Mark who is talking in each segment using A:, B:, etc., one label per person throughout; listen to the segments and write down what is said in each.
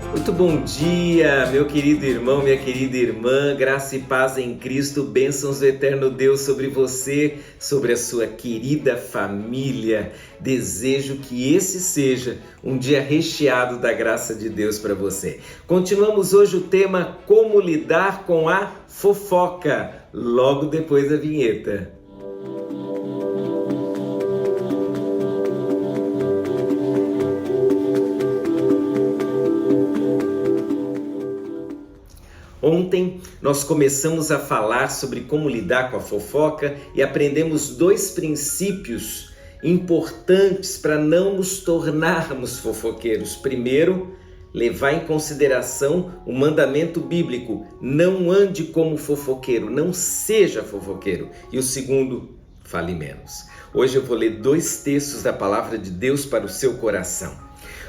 A: Muito bom dia, meu querido irmão, minha querida irmã, graça e paz em Cristo, bênçãos do eterno Deus sobre você, sobre a sua querida família. Desejo que esse seja um dia recheado da graça de Deus para você. Continuamos hoje o tema Como lidar com a fofoca, logo depois da vinheta. Ontem nós começamos a falar sobre como lidar com a fofoca e aprendemos dois princípios importantes para não nos tornarmos fofoqueiros. Primeiro, levar em consideração o mandamento bíblico: não ande como fofoqueiro, não seja fofoqueiro. E o segundo, fale menos. Hoje eu vou ler dois textos da palavra de Deus para o seu coração.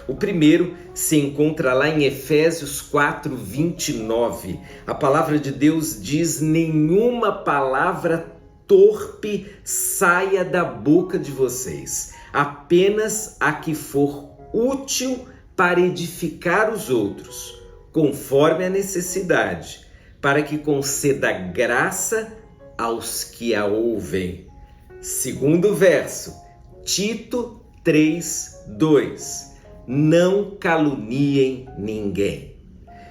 A: O primeiro se encontra lá em Efésios 4:29. A palavra de Deus diz: nenhuma palavra torpe saia da boca de vocês, apenas a que for útil para edificar os outros, conforme a necessidade, para que conceda graça aos que a ouvem. Segundo verso, Tito 3:2. Não caluniem ninguém.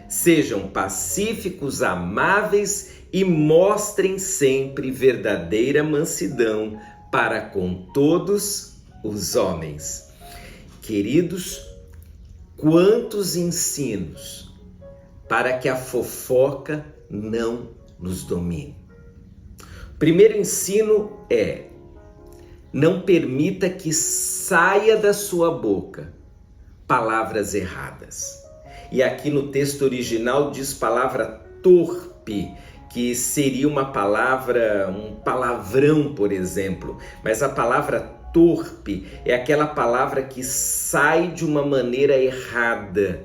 A: Sejam pacíficos, amáveis e mostrem sempre verdadeira mansidão para com todos os homens. Queridos, quantos ensinos para que a fofoca não nos domine. O primeiro ensino é: não permita que saia da sua boca palavras erradas. E aqui no texto original diz palavra torpe, que seria uma palavra, um palavrão, por exemplo. Mas a palavra torpe é aquela palavra que sai de uma maneira errada.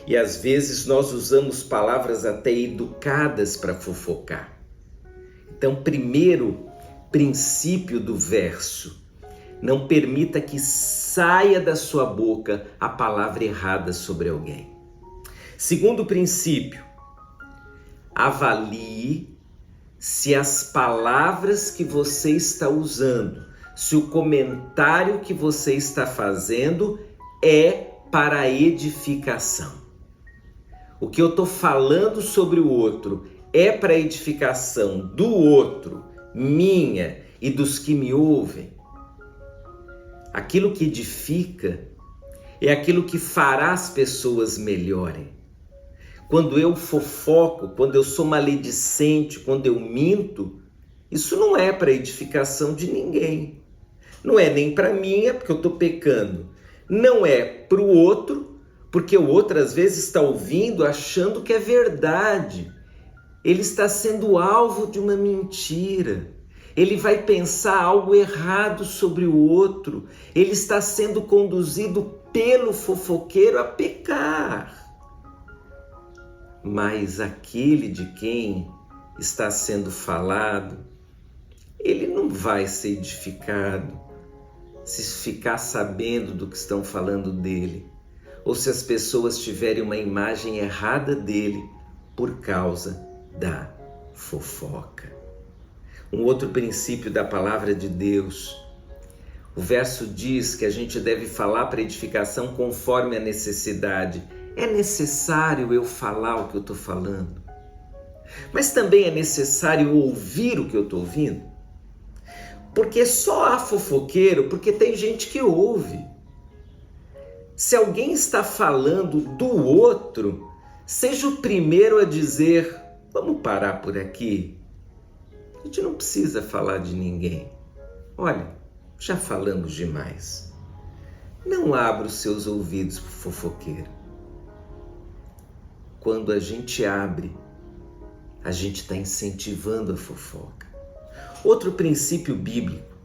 A: E às vezes nós usamos palavras até educadas para fofocar. Então, primeiro princípio do verso: não permita que saia da sua boca a palavra errada sobre alguém. Segundo princípio, avalie se as palavras que você está usando, se o comentário que você está fazendo é para edificação. O que eu estou falando sobre o outro é para edificação do outro, minha e dos que me ouvem. Aquilo que edifica é aquilo que fará as pessoas melhorem. Quando eu fofoco, quando eu sou maledicente, quando eu minto, isso não é para edificação de ninguém. Não é nem para mim, é porque eu estou pecando. Não é para o outro, porque o outro às vezes está ouvindo achando que é verdade. Ele está sendo alvo de uma mentira. Ele vai pensar algo errado sobre o outro. Ele está sendo conduzido pelo fofoqueiro a pecar. Mas aquele de quem está sendo falado, ele não vai ser edificado se ficar sabendo do que estão falando dele, ou se as pessoas tiverem uma imagem errada dele por causa da fofoca. Um outro princípio da palavra de Deus, o verso diz que a gente deve falar para edificação conforme a necessidade. É necessário eu falar o que eu estou falando, mas também é necessário ouvir o que eu estou ouvindo, porque só há fofoqueiro porque tem gente que ouve. Se alguém está falando do outro, seja o primeiro a dizer: vamos parar por aqui. A gente não precisa falar de ninguém. Olha, já falamos demais. Não abra os seus ouvidos para o fofoqueiro. Quando a gente abre, a gente está incentivando a fofoca. Outro princípio bíblico.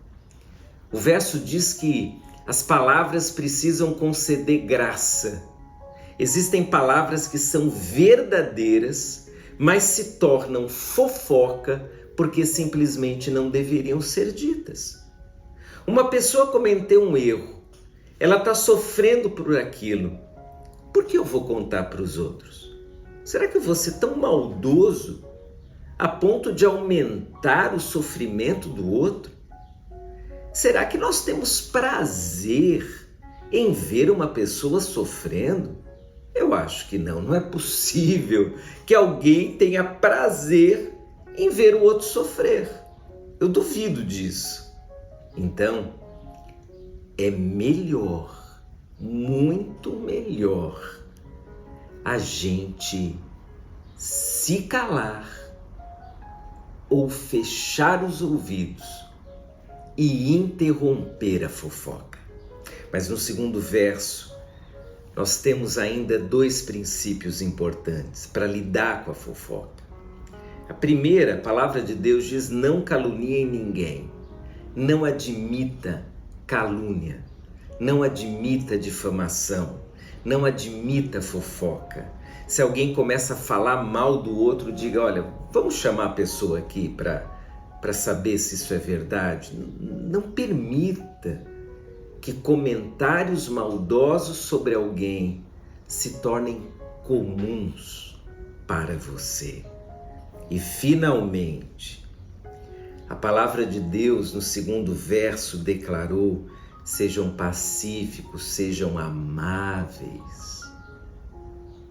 A: O verso diz que as palavras precisam conceder graça. Existem palavras que são verdadeiras, mas se tornam fofoca porque simplesmente não deveriam ser ditas. Uma pessoa cometeu um erro, ela está sofrendo por aquilo. por que eu vou contar para os outros? Será que eu vou ser tão maldoso a ponto de aumentar o sofrimento do outro? Será que nós temos prazer em ver uma pessoa sofrendo? Eu acho que não. Não é possível que alguém tenha prazer em ver o outro sofrer. Eu duvido disso. Então, é melhor, muito melhor, a gente se calar ou fechar os ouvidos e interromper a fofoca. Mas no segundo verso, nós temos ainda 2 princípios importantes para lidar com a fofoca. A primeira, a palavra de Deus diz: não calunie ninguém, não admita calúnia, não admita difamação, não admita fofoca. Se alguém começa a falar mal do outro, diga: olha, vamos chamar a pessoa aqui para saber se isso é verdade. Não permita que comentários maldosos sobre alguém se tornem comuns para você. E finalmente, a palavra de Deus no segundo verso declarou: sejam pacíficos, sejam amáveis.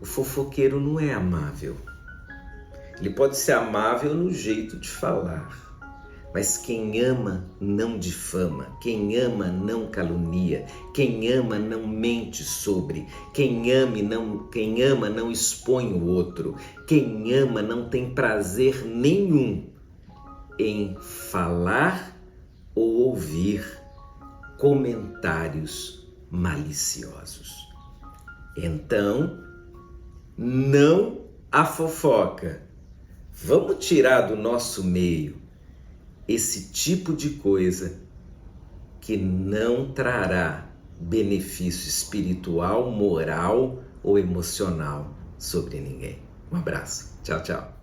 A: O fofoqueiro não é amável. Ele pode ser amável no jeito de falar, mas quem ama não difama, quem ama não calunia, quem ama não mente sobre, quem ama não expõe o outro, quem ama não tem prazer nenhum em falar ou ouvir comentários maliciosos. Então, não a fofoca. Vamos tirar do nosso meio esse tipo de coisa que não trará benefício espiritual, moral ou emocional sobre ninguém. Um abraço. Tchau, tchau.